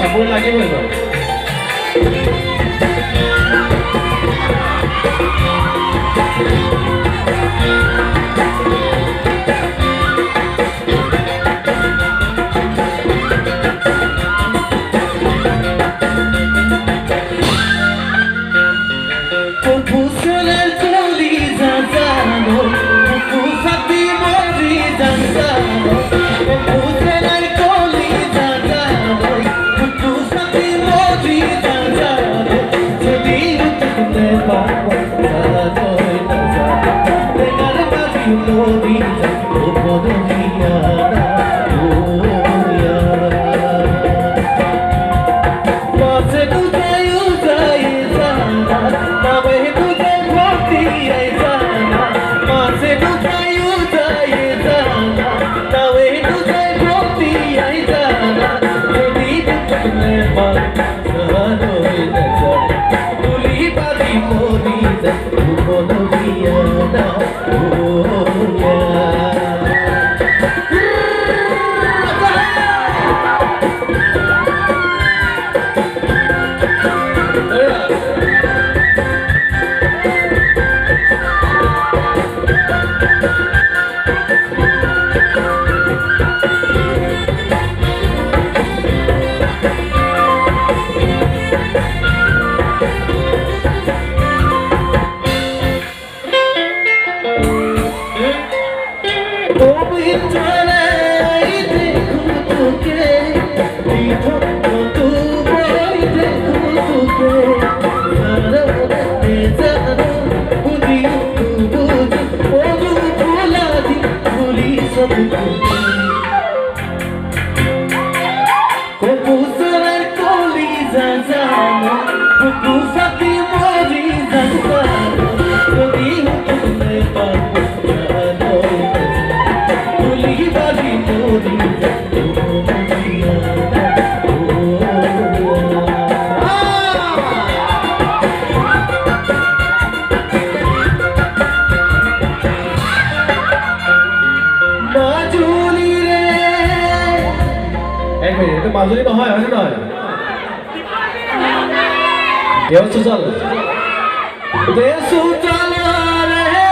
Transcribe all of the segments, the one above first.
চাপৰ লাগিবই বাৰু মাজুলী নহয় হয়নে নহয় দেওচুজাল দেওচুজালৰে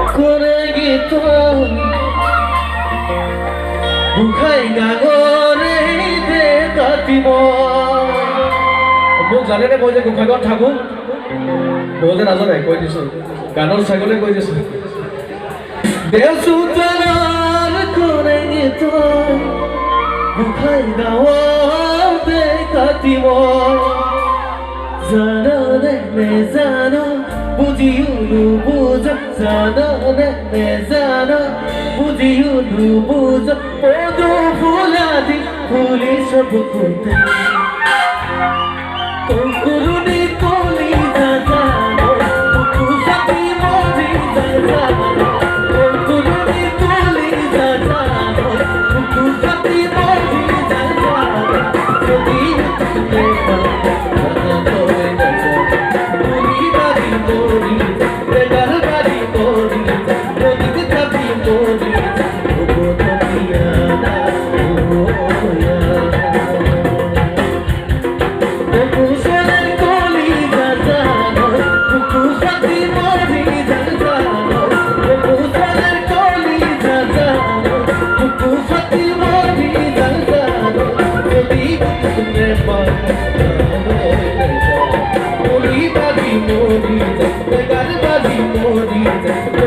কৰে গীত বুখাই গাঙৰে দে কাটিব মোক জানেনে মই যে গোসাইগাঁৱত থাকোঁ মই যে নাজানে কৈ দিছোঁ গানৰ চাগলে কৈ দিছোঁ দেওচুজালৰ কৰে গীত বুখাই গাঁৱতে কাটিব জাননে নেজান বুজিও নুবুজ জাননে নেজান বুজিও নুবুজ পদু ফুলাদি ফুলি সব কোতে কুকুরুনি কলি জানো বুকু সাথী মজি জানো কুকুরুনি কলি জানো বুকু সাথী Mori,